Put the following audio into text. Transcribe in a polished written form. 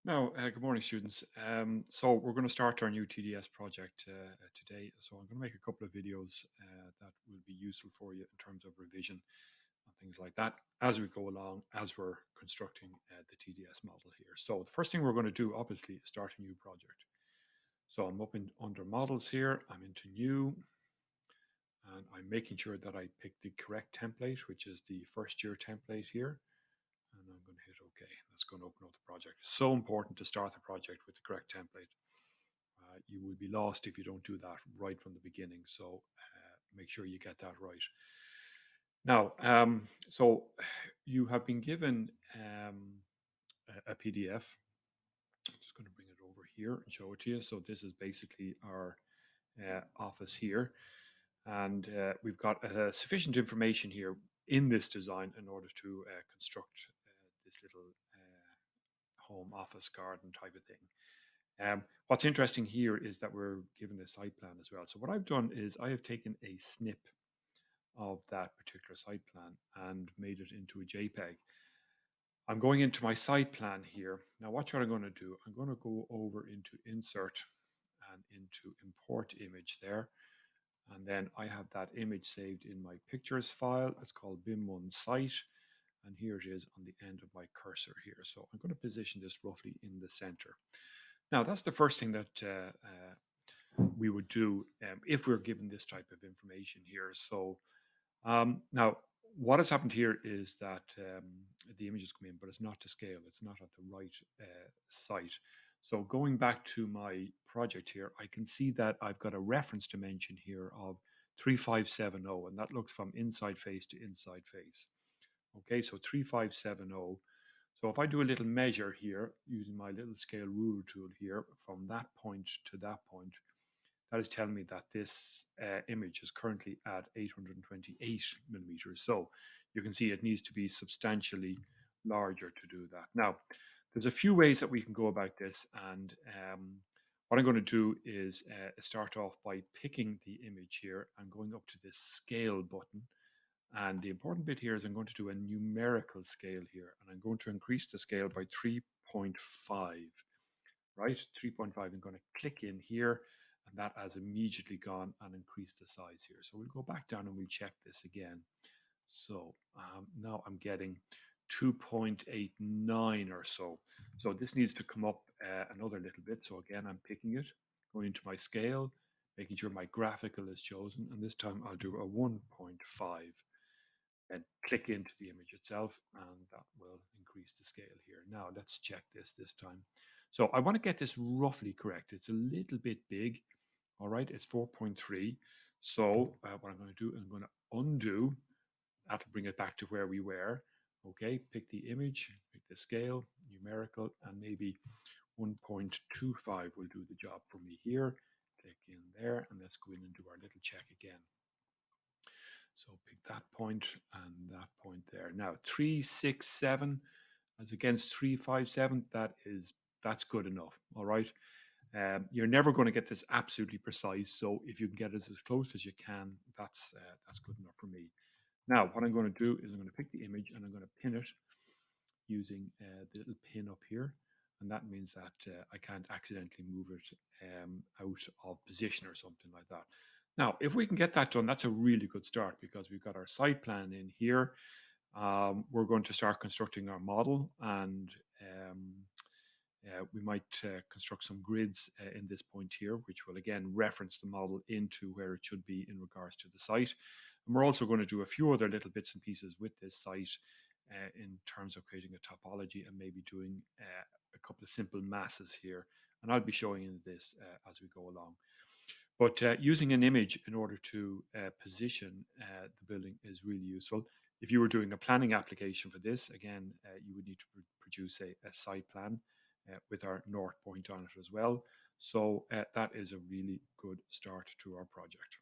Now, good morning, students. So we're going to start our new TDS project today. So I'm going to make a couple of videos that will be useful for you in terms of revision and things like that as we go along, as we're constructing the TDS model here. So the first thing we're going to do, obviously, is start a new project. So I'm up under models here. I'm into new, and I'm making sure that I pick the correct template, which is the first year template here. And I'm going to hit OK. That's going to open up the project. So important to start the project with the correct template. You will be lost if you don't do that right from the beginning. So make sure you get that right. Now, so you have been given a PDF. I'm just going to bring it over here and show it to you. So this is basically our office here. And we've got sufficient information here in this design in order to construct this little home office garden type of thing. What's interesting here is that we're given a site plan as well. So what I've done is I have taken a snip of that particular site plan and made it into a JPEG. I'm going into my site plan here. Now what I'm going to do, I'm going to go over into insert and into import image there. And then I have that image saved in my pictures file. It's called BIM1 site. And here it is on the end of my cursor here. So I'm going to position this roughly in the center. Now, that's the first thing that we would do if we're given this type of information here. So now, what has happened here is that the images come in, but it's not to scale. It's not at the right site. So going back to my project here, I can see that I've got a reference dimension here of 3570, and that looks from inside face to inside face. Okay, so 3570. So if I do a little measure here using my little scale ruler tool here from that point to that point, that is telling me that this image is currently at 828 millimeters. So you can see it needs to be substantially larger to do that. Now, there's a few ways that we can go about this. And what I'm going to do is start off by picking the image here and going up to this scale button. And the important bit here is I'm going to do a numerical scale here, and I'm going to increase the scale by 3.5, right? 3.5, I'm going to click in here, and that has immediately gone and increased the size here. So we'll go back down and we'll check this again. So now I'm getting 2.89 or so. So this needs to come up another little bit. So again, I'm picking it, going into my scale, making sure my graphical is chosen, and this time I'll do a 1.5 and click into the image itself, and that will increase the scale here. Now let's check this time. So I want to get this roughly correct. It's a little bit big. All right, it's 4.3. So what I'm going to do is I'm going to undo. That'll bring it back to where we were. Okay, pick the image, pick the scale, numerical, and maybe 1.25 will do the job for me here. Click in there, and let's go in and do our little check again. So pick that point and that point there. Now 367 as against 357, that's good enough. All right. You're never going to get this absolutely precise. So if you can get it as close as you can, that's good enough for me. Now what I'm going to do is I'm going to pick the image and I'm going to pin it using the little pin up here. And that means that I can't accidentally move it out of position or something like that. Now, if we can get that done, that's a really good start because we've got our site plan in here. We're going to start constructing our model, and we might construct some grids in this point here, which will again reference the model into where it should be in regards to the site. And we're also going to do a few other little bits and pieces with this site in terms of creating a topology and maybe doing a couple of simple masses here. And I'll be showing you this as we go along. But using an image in order to position the building is really useful. If you were doing a planning application for this, again, you would need to produce a site plan with our north point on it as well. So that is a really good start to our project.